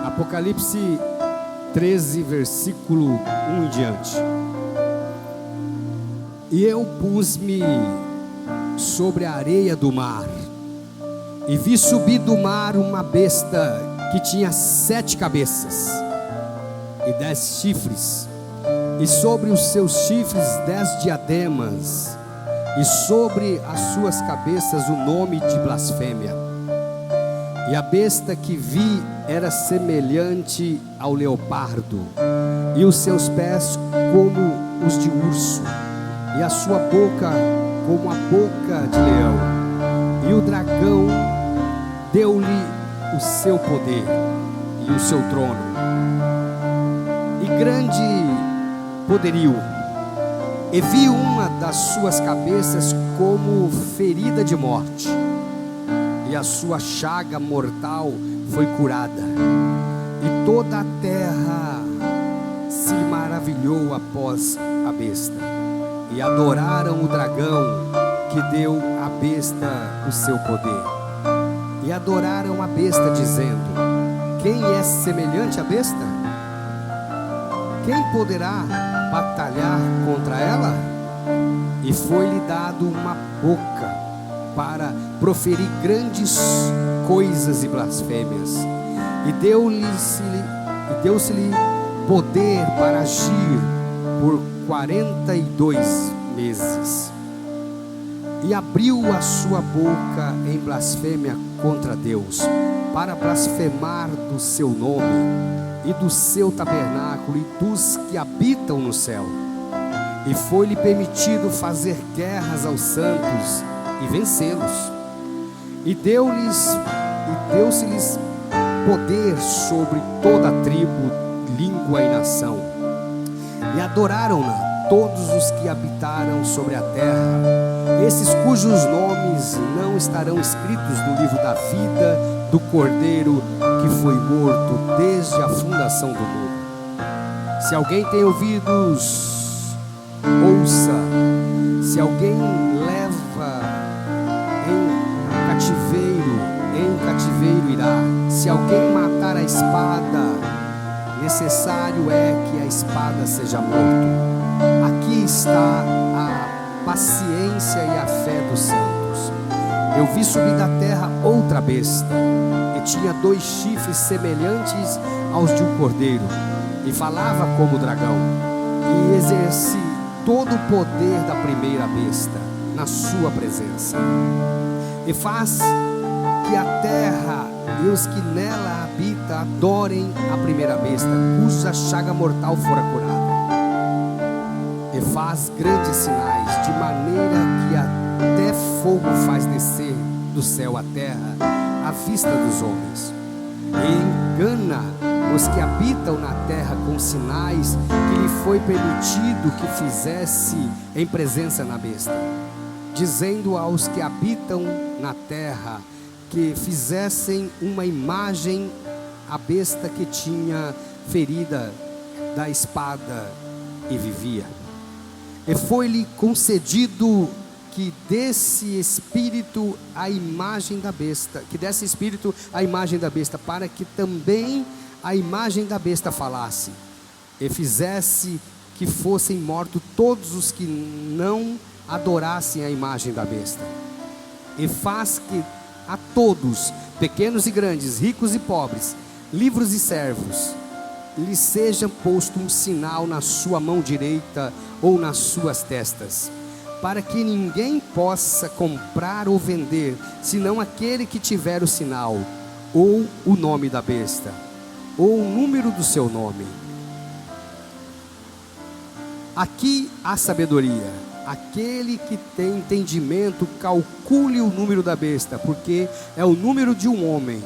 Apocalipse 13, versículo 1 em diante. E eu pus-me sobre a areia do mar, e vi subir do mar uma besta que tinha 7 cabeças e 10 chifres, e sobre os seus chifres 10 diademas, e sobre as suas cabeças o nome de blasfêmia. E a besta que vi era semelhante ao leopardo, e os seus pés como os de urso, e a sua boca como a boca de leão. E o dragão deu-lhe o seu poder e o seu trono, e grande poderio. E vi uma das suas cabeças como ferida de morte, e a sua chaga mortal foi curada. E toda a terra se maravilhou após a besta, e adoraram o dragão que deu à besta o seu poder. E adoraram a besta, dizendo: quem é semelhante à besta? Quem poderá batalhar contra ela? E foi-lhe dado uma boca para proferir grandes coisas e blasfêmias, e deu-se-lhe poder para agir por 42 meses. E abriu a sua boca em blasfêmia contra Deus, para blasfemar do seu nome e do seu tabernáculo e dos que habitam no céu. E foi-lhe permitido fazer guerras aos santos e vencê-los. E deu-se-lhes poder sobre toda a tribo, língua e nação. E adoraram-na todos os que habitaram sobre a terra, esses cujos nomes não estarão escritos no livro da vida do Cordeiro que foi morto desde a fundação do mundo. Se alguém tem ouvidos, ouça. Se alguém leva em cativeiro irá. Se alguém matar a espada, necessário é que a espada seja morta. Aqui está a paciência e a fé dos santos. Eu vi subir da terra outra besta, e tinha 2 chifres semelhantes aos de um cordeiro, e falava como dragão, e exerce todo o poder da primeira besta na sua presença, e faz que a terra e os que nela habitam adorem a primeira besta, cuja chaga mortal fora curada. E faz grandes sinais, de maneira que até fogo faz descer do céu à terra, à vista dos homens. E engana os que habitam na terra com sinais que lhe foi permitido que fizesse em presença na besta, dizendo aos que habitam na terra que fizessem uma imagem à besta que tinha ferida da espada e vivia. E foi-lhe concedido que desse espírito a imagem da besta, para que também a imagem da besta falasse, e fizesse que fossem mortos todos os que não adorassem a imagem da besta. E faz que a todos, pequenos e grandes, ricos e pobres, livres e servos, lhe seja posto um sinal na sua mão direita ou nas suas testas, para que ninguém possa comprar ou vender, senão aquele que tiver o sinal, ou o nome da besta, ou o número do seu nome. Aqui há sabedoria. Aquele que tem entendimento, calcule o número da besta, porque é o número de um homem,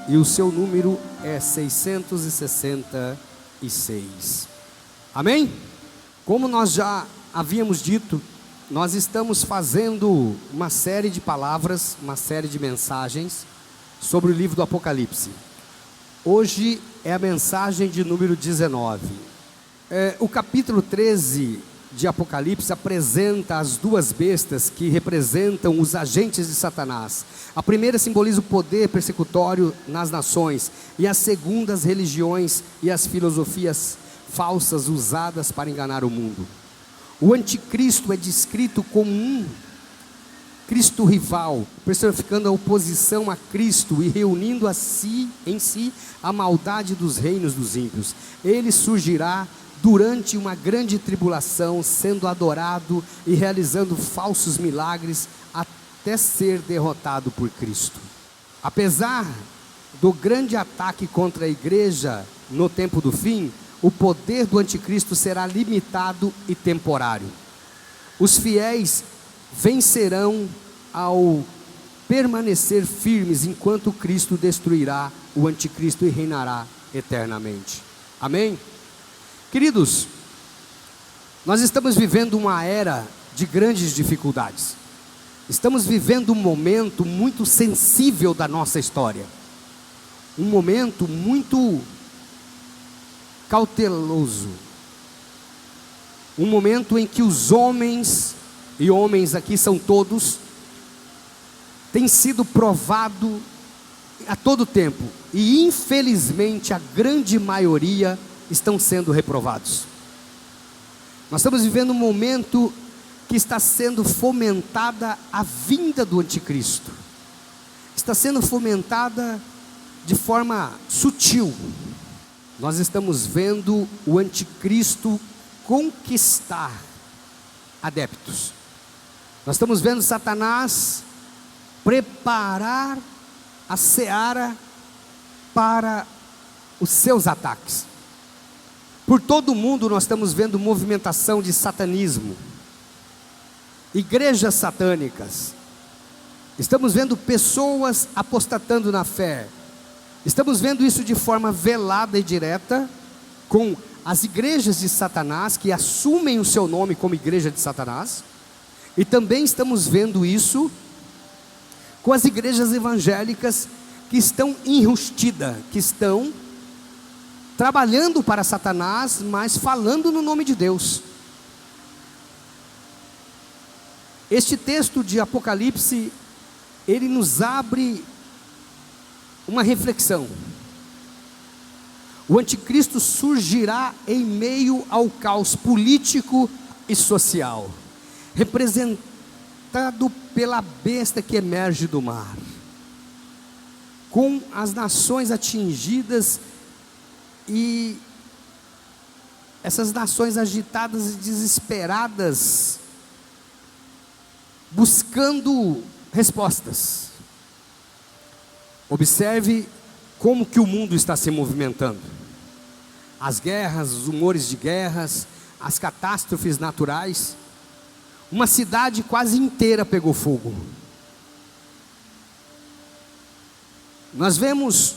e o seu número é 666. Amém? Como nós já havíamos dito, nós estamos fazendo uma série de palavras, uma série de mensagens sobre o livro do Apocalipse. Hoje é a mensagem de número 19. O capítulo 13 de Apocalipse apresenta as duas bestas que representam os agentes de Satanás. A primeira simboliza o poder persecutório nas nações, e a segunda as religiões e as filosofias falsas usadas para enganar o mundo. O anticristo é descrito como um Cristo rival, personificando a oposição a Cristo e reunindo em si a maldade dos reinos dos ímpios. Ele surgirá durante uma grande tribulação, sendo adorado e realizando falsos milagres até ser derrotado por Cristo. Apesar do grande ataque contra a igreja no tempo do fim, o poder do anticristo será limitado e temporário. Os fiéis vencerão ao permanecer firmes enquanto Cristo destruirá o anticristo e reinará eternamente. Amém? Queridos, nós estamos vivendo uma era de grandes dificuldades. Estamos vivendo um momento muito sensível da nossa história. Um momento muito cauteloso. Um momento em que os homens, e homens aqui são todos, tem sido provado a todo tempo, e infelizmente a grande maioria estão sendo reprovados. Nós estamos vivendo um momento que está sendo fomentada a vinda do anticristo. Está sendo fomentada de forma sutil. Nós estamos vendo o anticristo conquistar adeptos. Nós estamos vendo Satanás preparar a seara para os seus ataques. Por todo o mundo nós estamos vendo movimentação de satanismo, igrejas satânicas, estamos vendo pessoas apostatando na fé, estamos vendo isso de forma velada e direta, com as igrejas de Satanás, que assumem o seu nome como igreja de Satanás, e também estamos vendo isso com as igrejas evangélicas que estão enrustidas, que estão trabalhando para Satanás, mas falando no nome de Deus. Este texto de Apocalipse, ele nos abre uma reflexão. O anticristo surgirá em meio ao caos político e social, representado pela besta que emerge do mar, com as nações atingidas e essas nações agitadas e desesperadas, buscando respostas. Observe como que o mundo está se movimentando. As guerras, os rumores de guerras, as catástrofes naturais. Uma cidade quase inteira pegou fogo. Nós vemos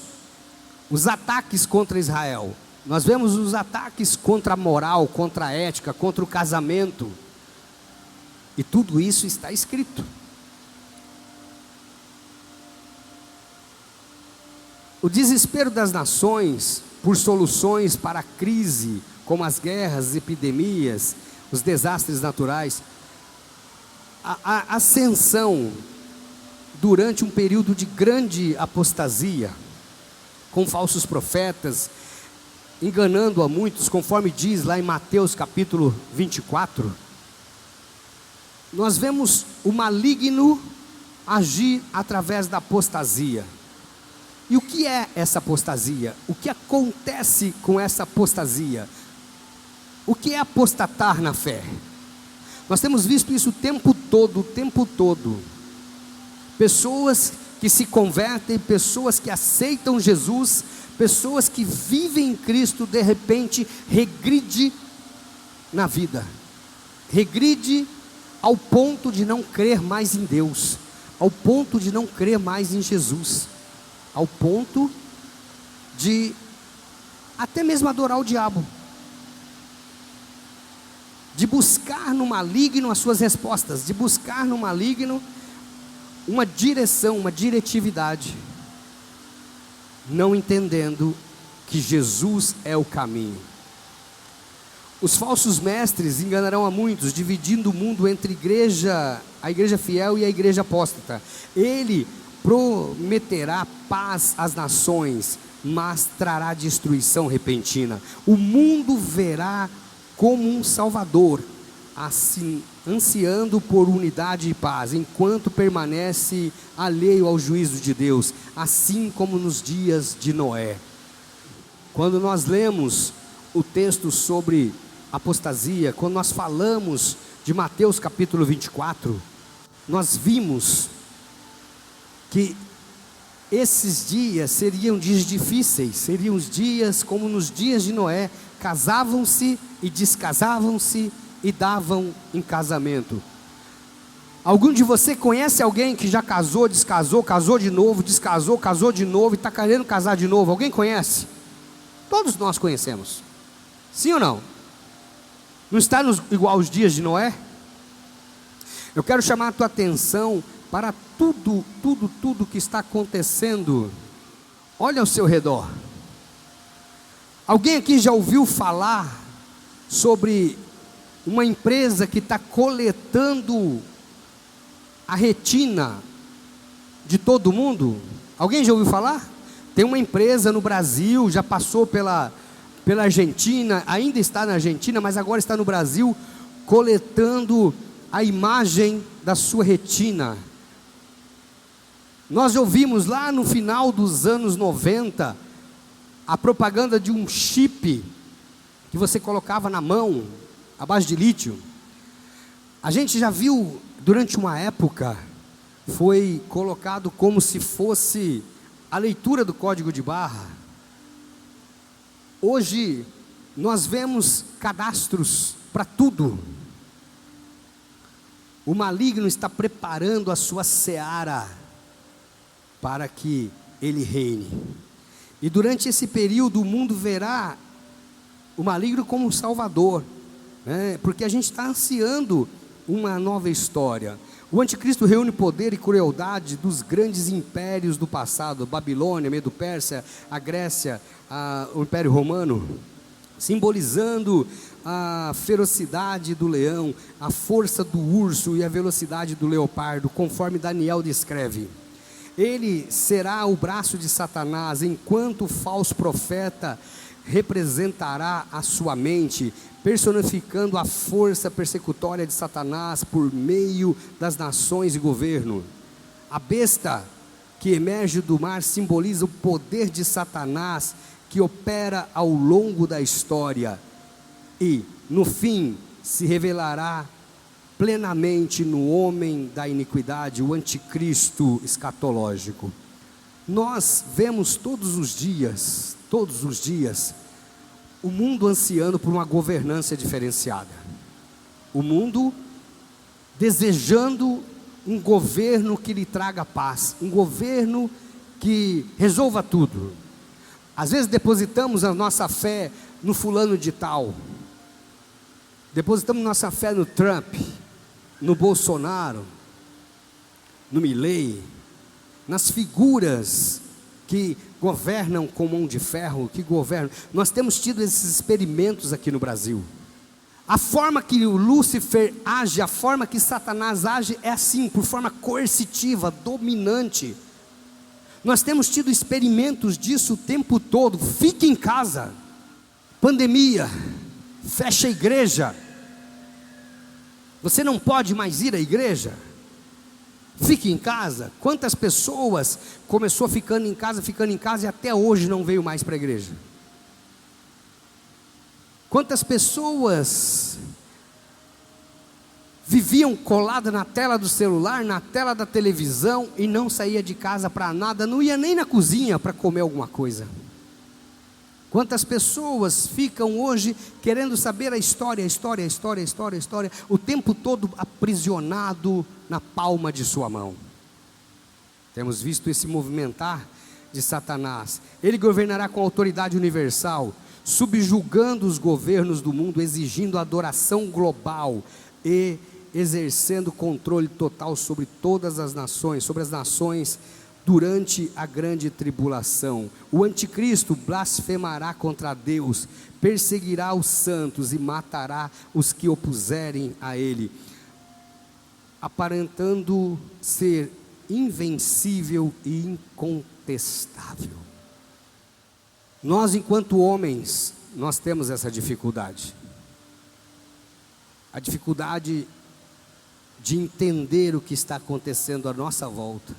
os ataques contra Israel. Nós vemos os ataques contra a moral, contra a ética, contra o casamento. E tudo isso está escrito. O desespero das nações por soluções para a crise, como as guerras, as epidemias, os desastres naturais. A ascensão durante um período de grande apostasia, com falsos profetas, enganando a muitos, conforme diz lá em Mateus capítulo 24, nós vemos o maligno agir através da apostasia. E o que é essa apostasia? O que acontece com essa apostasia? O que é apostatar na fé? Nós temos visto isso o tempo todo. Pessoas que se convertem, pessoas que aceitam Jesus, pessoas que vivem em Cristo, de repente regride na vida, regride ao ponto de não crer mais em Deus, ao ponto de não crer mais em Jesus, ao ponto de até mesmo adorar o diabo, de buscar no maligno as suas respostas, de buscar no maligno uma direção, uma diretividade, não entendendo que Jesus é o caminho. Os falsos mestres enganarão a muitos, dividindo o mundo entre a igreja fiel e a igreja apóstata. Ele prometerá paz às nações, mas trará destruição repentina. O mundo verá como um Salvador, assim, ansiando por unidade e paz, enquanto permanece alheio ao juízo de Deus, assim como nos dias de Noé. Quando nós lemos o texto sobre apostasia, quando nós falamos de Mateus capítulo 24, nós vimos que esses dias seriam dias difíceis, seriam os dias como nos dias de Noé, casavam-se e descasavam-se e davam em casamento. Algum de você conhece alguém que já casou, descasou, casou de novo, descasou, casou de novo e está querendo casar de novo? Alguém conhece? Todos nós conhecemos, sim ou não? Não está igual aos dias de Noé? Eu quero chamar a tua atenção para tudo que está acontecendo. Olha ao seu redor. Alguém aqui já ouviu falar sobre uma empresa que está coletando a retina de todo mundo? Alguém já ouviu falar? Tem uma empresa no Brasil, já passou pela Argentina, ainda está na Argentina, mas agora está no Brasil, coletando a imagem da sua retina. Nós ouvimos lá no final dos anos 90, a propaganda de um chip, que você colocava na mão, à base de lítio. A gente já viu, durante uma época, foi colocado como se fosse a leitura do código de barra. Hoje, nós vemos cadastros para tudo. O maligno está preparando a sua seara para que ele reine. E durante esse período, o mundo verá o maligno como um salvador, né? Porque a gente está ansiando uma nova história. O anticristo reúne poder e crueldade dos grandes impérios do passado, Babilônia, Medo-Pérsia, a Grécia, o Império Romano, simbolizando a ferocidade do leão, a força do urso e a velocidade do leopardo, conforme Daniel descreve. Ele será o braço de Satanás, enquanto o falso profeta representará a sua mente, personificando a força persecutória de Satanás por meio das nações e governo. A besta que emerge do mar simboliza o poder de Satanás, que opera ao longo da história e, no fim, se revelará plenamente no homem da iniquidade, o anticristo escatológico. Nós vemos todos os dias, o mundo ansiando por uma governança diferenciada, o mundo desejando um governo que lhe traga paz, um governo que resolva tudo. Às vezes depositamos a nossa fé no fulano de tal, depositamos nossa fé no Trump, no Bolsonaro, no Milei, nas figuras que governam com mão de ferro, que governam. Nós temos tido esses experimentos aqui no Brasil. A forma que o Lúcifer age, a forma que Satanás age é assim, por forma coercitiva, dominante. Nós temos tido experimentos disso o tempo todo. Fique em casa, pandemia, fecha a igreja, você não pode mais ir à igreja, fique em casa. Quantas pessoas começou ficando em casa e até hoje não veio mais para a igreja? Quantas pessoas viviam coladas na tela do celular, na tela da televisão e não saía de casa para nada, não ia nem na cozinha para comer alguma coisa? Quantas pessoas ficam hoje querendo saber a história, o tempo todo aprisionado na palma de sua mão? Temos visto esse movimentar de Satanás. Ele governará com autoridade universal, subjugando os governos do mundo, exigindo adoração global e exercendo controle total sobre todas as nações, sobre as nações durante a grande tribulação. O anticristo blasfemará contra Deus, perseguirá os santos e matará os que opuserem a ele, aparentando ser invencível e incontestável. Nós, enquanto homens, nós temos essa dificuldade. A dificuldade de entender o que está acontecendo à nossa volta.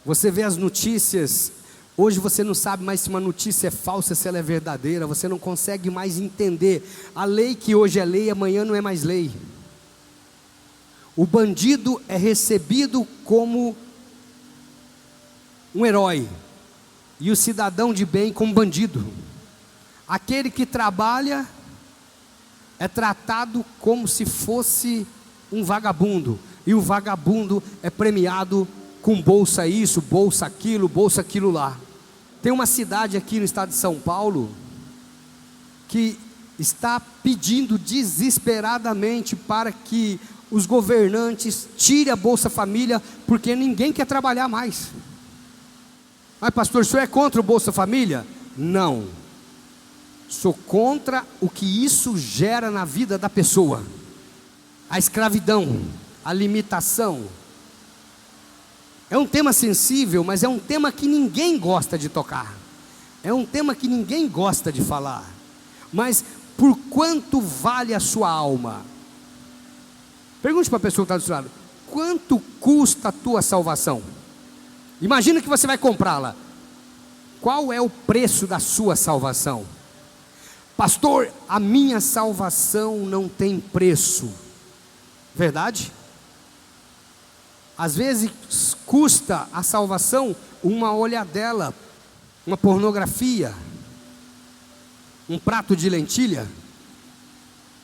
Você vê as notícias, hoje você não sabe mais se uma notícia é falsa, se ela é verdadeira, você não consegue mais entender. A lei que hoje é lei, amanhã não é mais lei. O bandido é recebido como um herói, e o cidadão de bem como bandido. Aquele que trabalha é tratado como se fosse um vagabundo, e o vagabundo é premiado com bolsa isso, bolsa aquilo lá. Tem uma cidade aqui no estado de São Paulo que está pedindo desesperadamente para que os governantes tirem a Bolsa Família, porque ninguém quer trabalhar mais. Mas pastor, o senhor é contra o Bolsa Família? Não, sou contra o que isso gera na vida da pessoa. A escravidão, a limitação. É um tema sensível, mas é um tema que ninguém gosta de tocar. É um tema que ninguém gosta de falar. Mas por quanto vale a sua alma? Pergunte para a pessoa que está do seu lado: quanto custa a tua salvação? Imagina que você vai comprá-la. Qual é o preço da sua salvação? Pastor, a minha salvação não tem preço. Verdade? Às vezes custa a salvação uma olhadela, uma pornografia, um prato de lentilha,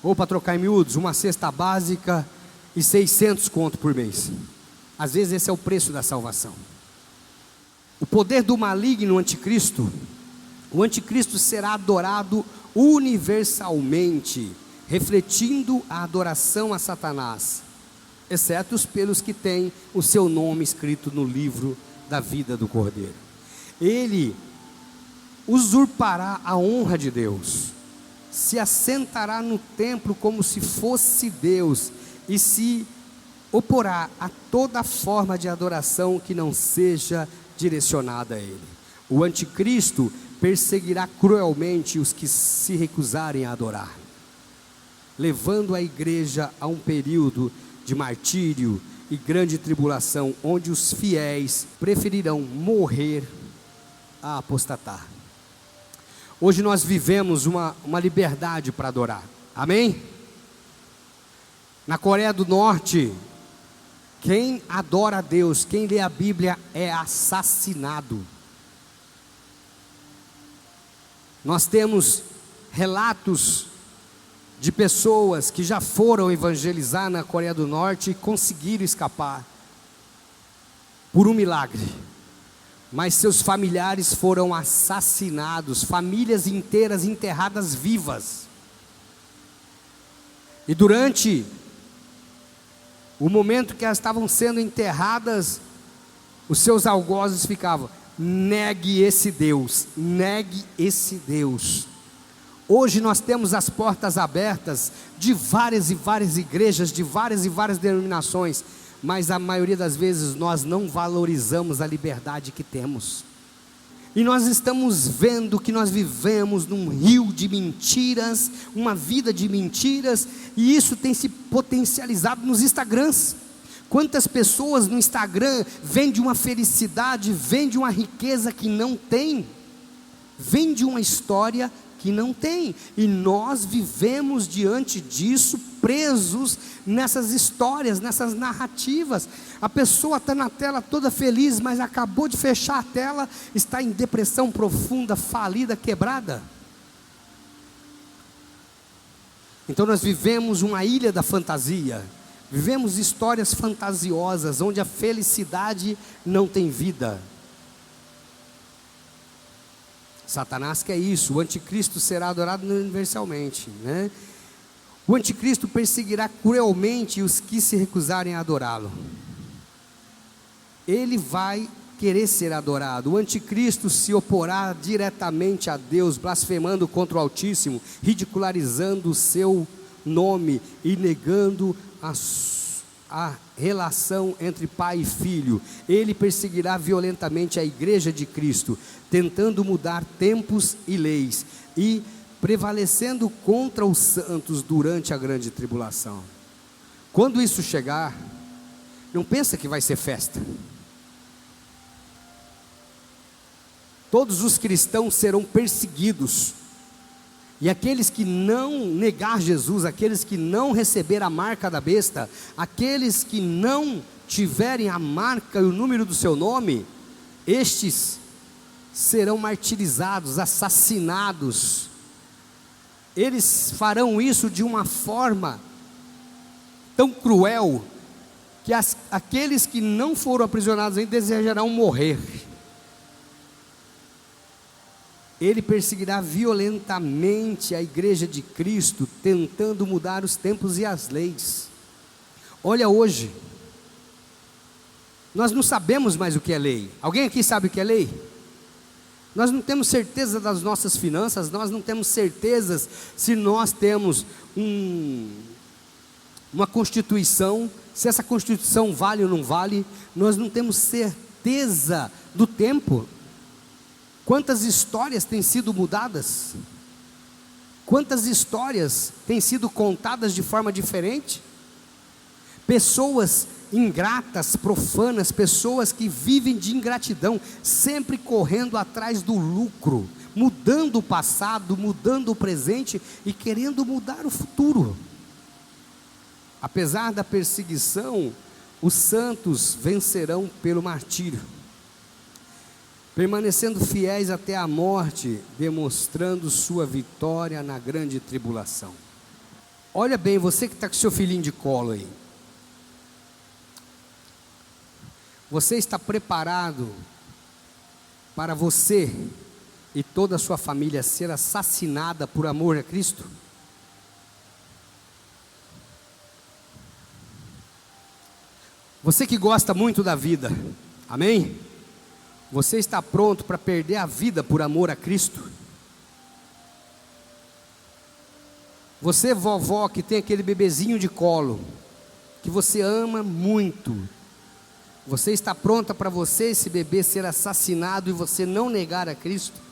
ou para trocar em miúdos, uma cesta básica e 600 conto por mês. Às vezes esse é o preço da salvação. O poder do maligno, o anticristo será adorado universalmente, refletindo a adoração a Satanás, exceto pelos que têm o seu nome escrito no livro da vida do Cordeiro. Ele usurpará a honra de Deus, se assentará no templo como se fosse Deus, e se oporá a toda forma de adoração que não seja direcionada a Ele. O anticristo perseguirá cruelmente os que se recusarem a adorar, levando a igreja a um período de martírio e grande tribulação, onde os fiéis preferirão morrer a apostatar. Hoje nós vivemos uma liberdade para adorar, amém? Na Coreia do Norte, quem adora a Deus, quem lê a Bíblia é assassinado. Nós temos relatos de pessoas que já foram evangelizar na Coreia do Norte e conseguiram escapar por um milagre, mas seus familiares foram assassinados, famílias inteiras enterradas vivas. E durante o momento que elas estavam sendo enterradas, os seus algozes ficavam: negue esse Deus, negue esse Deus. Hoje nós temos as portas abertas de várias e várias igrejas, de várias e várias denominações, mas a maioria das vezes nós não valorizamos a liberdade que temos. E nós estamos vendo que nós vivemos num rio de mentiras, uma vida de mentiras, e isso tem se potencializado nos Instagrams. Quantas pessoas no Instagram vendem uma felicidade, vendem uma riqueza que não tem, vendem uma história que não tem, e nós vivemos diante disso, presos nessas histórias, nessas narrativas. A pessoa está na tela toda feliz, mas acabou de fechar a tela, está em depressão profunda, falida, quebrada. Então nós vivemos uma ilha da fantasia, vivemos histórias fantasiosas, onde a felicidade não tem vida. Satanás quer isso. O anticristo será adorado universalmente, né? O anticristo perseguirá cruelmente os que se recusarem a adorá-lo. ele vai querer ser adorado. O anticristo se oporá diretamente a Deus, blasfemando contra o Altíssimo, ridicularizando o seu nome e negando a relação entre pai e filho. Ele perseguirá violentamente a igreja de Cristo, tentando mudar tempos e leis e prevalecendo contra os santos durante a grande tribulação. Quando isso chegar, não pensa que vai ser festa. Todos os cristãos serão perseguidos, e aqueles que não negar Jesus, aqueles que não receber a marca da besta, aqueles que não tiverem a marca e o número do seu nome, estes serão martirizados, assassinados. Eles farão isso de uma forma tão cruel, que aqueles que não foram aprisionados ainda desejarão morrer. Ele perseguirá violentamente a igreja de Cristo, tentando mudar os tempos e as leis. Olha hoje, nós não sabemos mais o que é lei. Alguém aqui sabe o que é lei? Nós não temos certeza das nossas finanças, nós não temos certeza se nós temos uma constituição, se essa constituição vale ou não vale. Nós não temos certeza do tempo. Quantas histórias têm sido mudadas? Quantas histórias têm sido contadas de forma diferente? Pessoas ingratas, profanas, pessoas que vivem de ingratidão, sempre correndo atrás do lucro, mudando o passado, mudando o presente e querendo mudar o futuro. Apesar da perseguição, os santos vencerão pelo martírio, permanecendo fiéis até a morte, demonstrando sua vitória na grande tribulação. Olha bem, você que está com seu filhinho de colo aí, você está preparado para você e toda a sua família ser assassinada por amor a Cristo? Você que gosta muito da vida, amém? Você está pronto para perder a vida por amor a Cristo? Você, vovó, que tem aquele bebezinho de colo, que você ama muito, você está pronta para você, esse bebê, ser assassinado e você não negar a Cristo?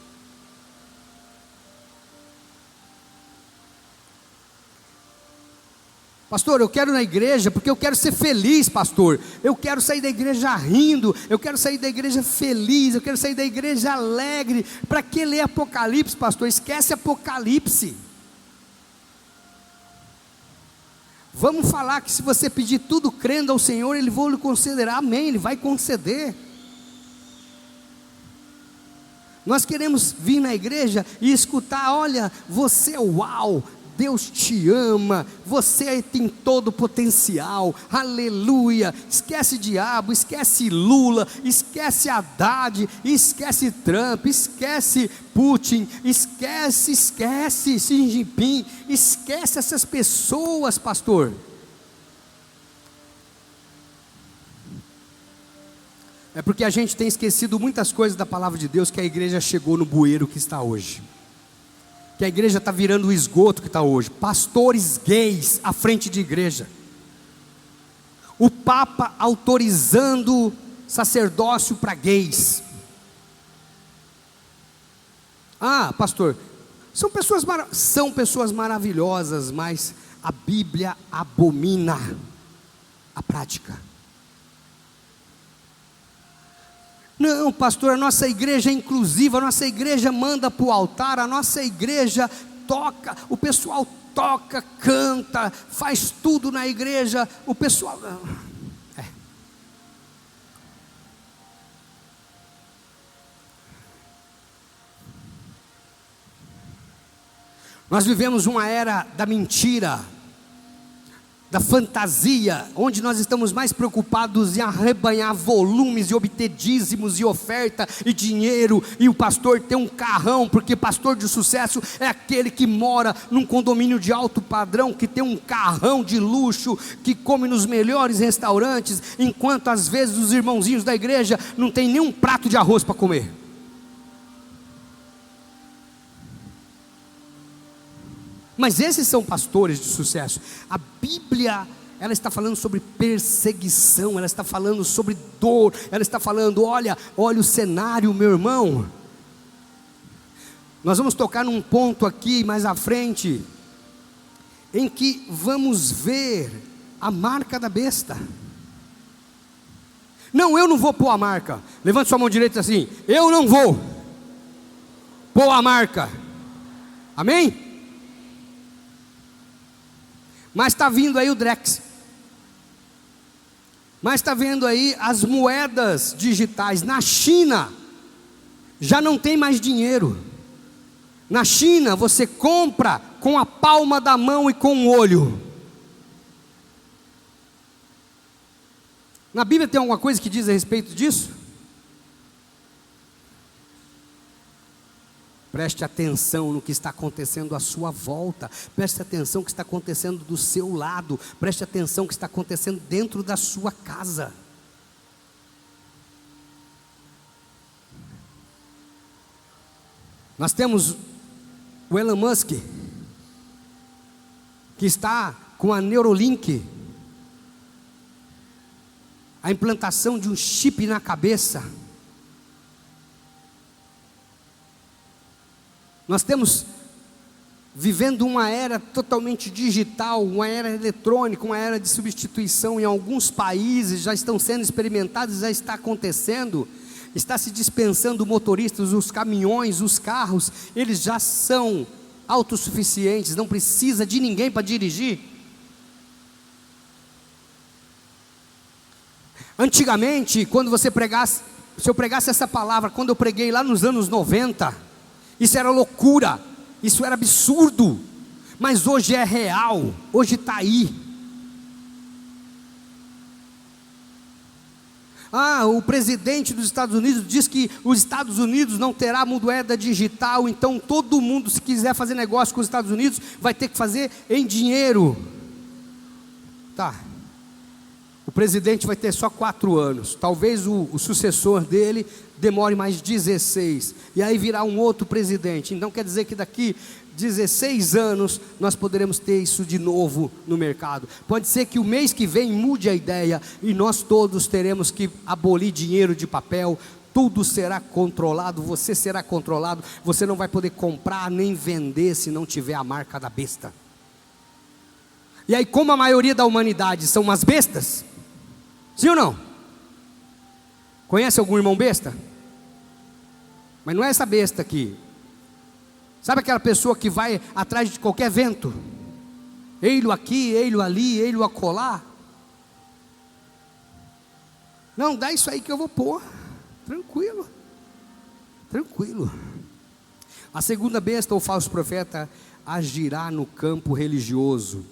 Pastor, eu quero ir na igreja porque eu quero ser feliz, pastor. Eu quero sair da igreja rindo, eu quero sair da igreja feliz, eu quero sair da igreja alegre. Para que ler Apocalipse, pastor? Esquece Apocalipse. Vamos falar que se você pedir tudo crendo ao Senhor, Ele vai lhe conceder. Amém, Ele vai conceder. Nós queremos vir na igreja e escutar: olha, você é uau, Deus te ama, você tem todo o potencial, aleluia. Esquece diabo, esquece Lula, esquece Haddad, esquece Trump, esquece Putin, esquece Xi Jinping, esquece essas pessoas, pastor. É porque a gente tem esquecido muitas coisas da palavra de Deus, que a igreja chegou no bueiro que está hoje, que a igreja está virando o esgoto que está hoje. Pastores gays à frente de igreja, o Papa autorizando sacerdócio para gays. Ah, pastor, são pessoas maravilhosas, mas a Bíblia abomina a prática. Não, pastor, a nossa igreja é inclusiva, a nossa igreja manda para o altar, a nossa igreja toca, o pessoal toca, canta, faz tudo na igreja, o pessoal... Nós vivemos uma era da mentira. da fantasia, onde nós estamos mais preocupados em arrebanhar volumes e obter dízimos e oferta e dinheiro, e o pastor ter um carrão, porque pastor de sucesso é aquele que mora num condomínio de alto padrão, que tem um carrão de luxo, que come nos melhores restaurantes, enquanto às vezes os irmãozinhos da igreja não tem nem um prato de arroz para comer. Mas esses são pastores de sucesso. A Bíblia, ela está falando sobre perseguição, ela está falando sobre dor, ela está falando, olha o cenário, meu irmão. Nós vamos tocar num ponto aqui mais à frente, em que vamos ver a marca da besta. Não, eu não vou pôr a marca. Levante sua mão direita assim, eu não vou pôr a marca. Amém? Mas está vindo aí o Drex. Mas está vendo aí as moedas digitais. Na China, já não tem mais dinheiro. Na China, você compra com a palma da mão e com o olho. Na Bíblia tem alguma coisa que diz a respeito disso? Preste atenção no que está acontecendo à sua volta, preste atenção no que está acontecendo do seu lado, preste atenção no que está acontecendo dentro da sua casa. Nós temos o Elon Musk, que está com a Neuralink, a implantação de um chip na cabeça. Nós temos vivendo uma era totalmente digital, uma era eletrônica, uma era de substituição. Em alguns países já estão sendo experimentados, já está acontecendo. Está se dispensando motoristas, os caminhões, os carros, eles já são autossuficientes, não precisa de ninguém para dirigir. Antigamente, quando você pregasse, se eu pregasse essa palavra, quando eu preguei lá nos anos 90, isso era loucura, isso era absurdo, mas hoje é real, hoje está aí. O presidente dos Estados Unidos diz que os Estados Unidos não terá moeda digital, então todo mundo, se quiser fazer negócio com os Estados Unidos, vai ter que fazer em dinheiro. Tá. O presidente vai ter só 4 anos, talvez o sucessor dele demore mais 16, e aí virá um outro presidente. Então quer dizer que daqui 16 anos nós poderemos ter isso de novo no mercado. Pode ser que o mês que vem mude a ideia e nós todos teremos que abolir dinheiro de papel. Tudo será controlado, você será controlado, você não vai poder comprar nem vender se não tiver a marca da besta. E aí, como a maioria da humanidade são umas bestas, sim ou não? Conhece algum irmão besta? Mas não é essa besta aqui. Sabe aquela pessoa que vai atrás de qualquer vento? Ei-lo aqui, ei-lo ali, ei-lo acolá. Não, dá isso aí que eu vou pôr. Tranquilo. Tranquilo. A segunda besta, ou falso profeta, agirá no campo religioso,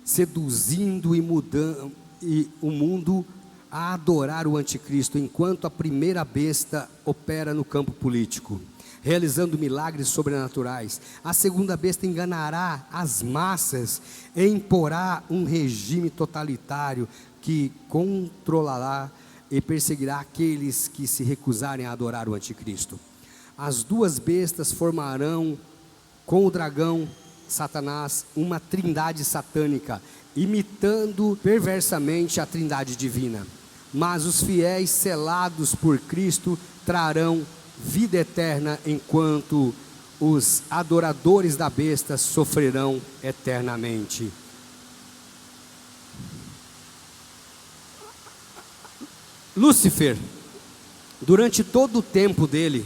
seduzindo e mudando o mundo a adorar o anticristo, enquanto a primeira besta opera no campo político, realizando milagres sobrenaturais. A segunda besta enganará as massas e imporá um regime totalitário que controlará e perseguirá aqueles que se recusarem a adorar o anticristo. As duas bestas formarão com o dragão, Satanás, uma trindade satânica, imitando perversamente a trindade divina. Mas os fiéis selados por Cristo trarão vida eterna, enquanto os adoradores da besta sofrerão eternamente. Lúcifer, durante todo o tempo dele,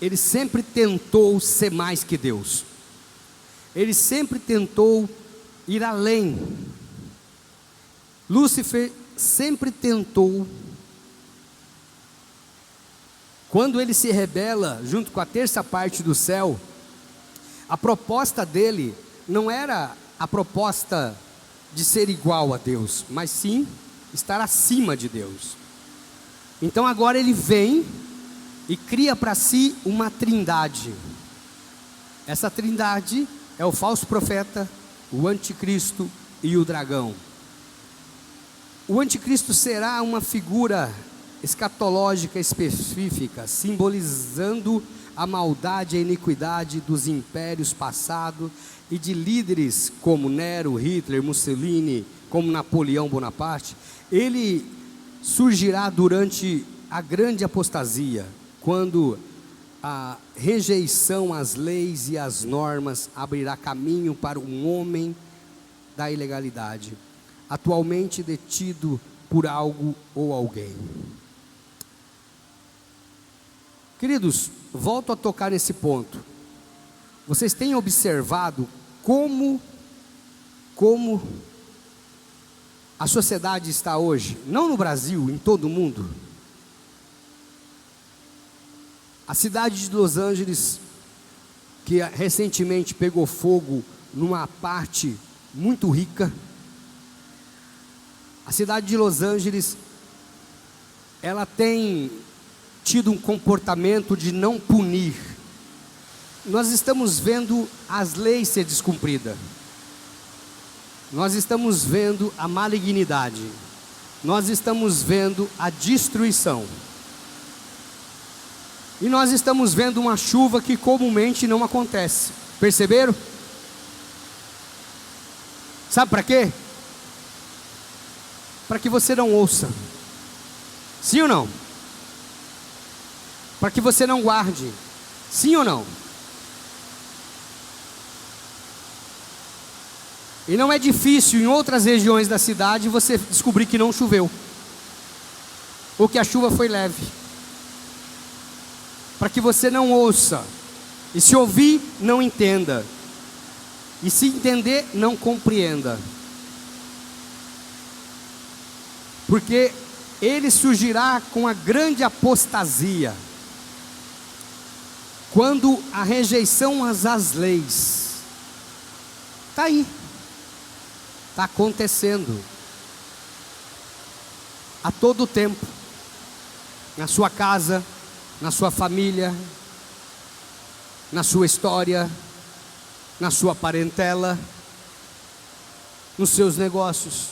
ele sempre tentou ser mais que Deus. Ele sempre tentou ir além. Lúcifer sempre tentou. Quando ele se rebela junto com a terça parte do céu, a proposta dele não era a proposta de ser igual a Deus, mas sim estar acima de Deus. Então agora ele vem e cria para si uma trindade. Essa trindade é o falso profeta, o anticristo e o dragão. O anticristo será uma figura escatológica específica, simbolizando a maldade e a iniquidade dos impérios passados e de líderes como Nero, Hitler, Mussolini, como Napoleão Bonaparte. Ele surgirá durante a grande apostasia, quando a rejeição às leis e às normas abrirá caminho para um homem da ilegalidade, atualmente detido por algo ou alguém. Queridos, volto a tocar nesse ponto. Vocês têm observado como a sociedade está hoje, não no Brasil, em todo o mundo? A cidade de Los Angeles, que recentemente pegou fogo numa parte muito rica. A cidade de Los Angeles, ela tem tido um comportamento de não punir. Nós estamos vendo as leis ser descumpridas. Nós estamos vendo a malignidade. Nós estamos vendo a destruição. E nós estamos vendo uma chuva que comumente não acontece. Perceberam? Sabe para quê? Para que você não ouça. Sim ou não? Para que você não guarde. Sim ou não? E não é difícil em outras regiões da cidade você descobrir que não choveu, ou que a chuva foi leve. Para que você não ouça, e se ouvir, não entenda, e se entender, não compreenda, porque ele surgirá com a grande apostasia, quando a rejeição às leis, está aí, está acontecendo, a todo tempo, na sua casa, na sua família, na sua história, na sua parentela, nos seus negócios,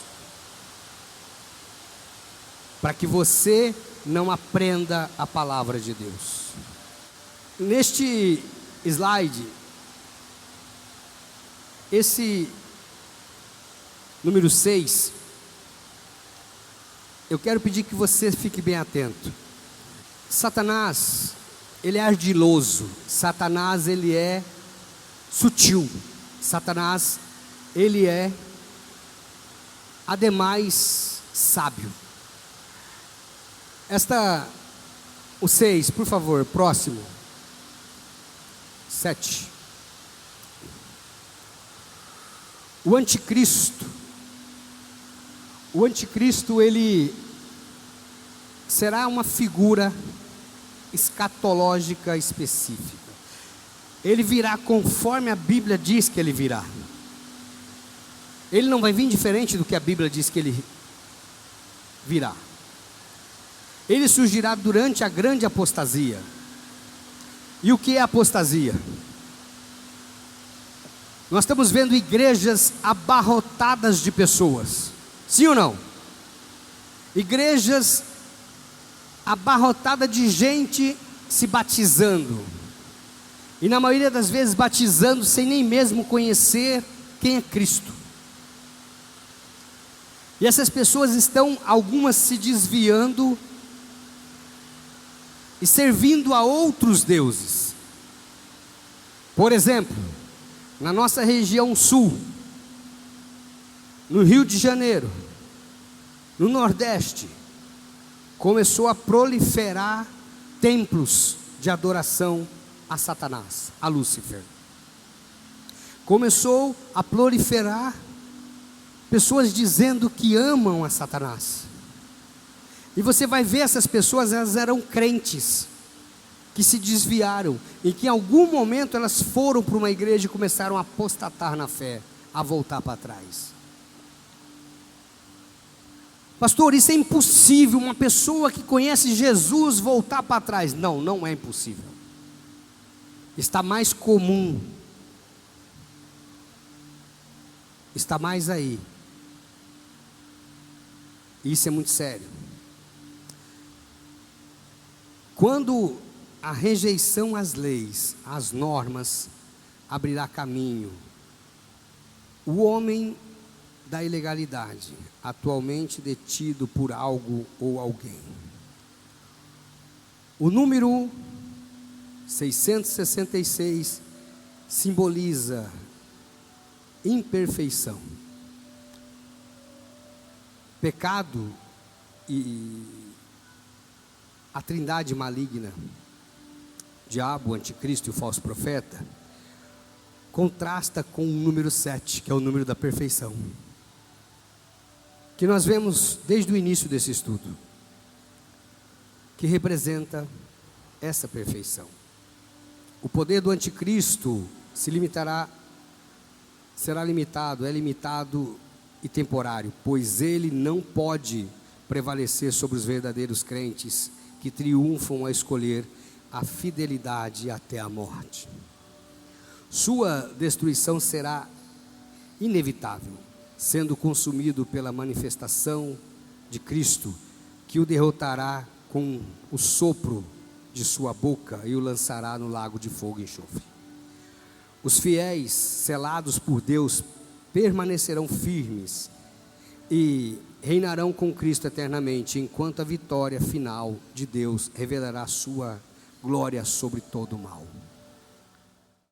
para que você não aprenda a palavra de Deus. Neste slide, esse número 6, eu quero pedir que você fique bem atento. Satanás, ele é ardiloso. Satanás, ele é sutil. Satanás, ele é, ademais, sábio. O 6, por favor, próximo. 7. O anticristo. O anticristo, ele será uma figura escatológica específica. Ele virá conforme a Bíblia diz que ele virá. Ele não vai vir diferente do que a Bíblia diz que ele virá. Ele surgirá durante a grande apostasia. E o que é apostasia? Nós estamos vendo igrejas abarrotadas de pessoas. Sim ou não? Igrejas abarrotadas de gente se batizando. E na maioria das vezes batizando sem nem mesmo conhecer quem é Cristo. E essas pessoas estão, algumas se desviando e servindo a outros deuses. Por exemplo, na nossa região sul, no Rio de Janeiro, no Nordeste, começou a proliferar templos de adoração a Satanás, a Lúcifer. Começou a proliferar pessoas dizendo que amam a Satanás. E você vai ver essas pessoas, elas eram crentes, que se desviaram, e que em algum momento elas foram para uma igreja e começaram a apostatar na fé, a voltar para trás. Pastor, isso é impossível, uma pessoa que conhece Jesus voltar para trás. Não, não é impossível. Está mais comum. Está mais aí. Isso é muito sério. Quando a rejeição às leis, às normas, abrirá caminho, o homem da ilegalidade, atualmente detido por algo ou alguém. O número 666 simboliza imperfeição. Pecado e a trindade maligna, diabo, anticristo e o falso profeta, contrasta com o número 7, que é o número da perfeição, que nós vemos desde o início desse estudo, que representa essa perfeição. O poder do anticristo será limitado, é limitado e temporário, pois ele não pode prevalecer sobre os verdadeiros crentes que triunfam a escolher a fidelidade até a morte. Sua destruição será inevitável, sendo consumido pela manifestação de Cristo, que o derrotará com o sopro de sua boca e o lançará no lago de fogo e enxofre. Os fiéis, selados por Deus, permanecerão firmes e reinarão com Cristo eternamente, enquanto a vitória final de Deus revelará sua glória sobre todo o mal.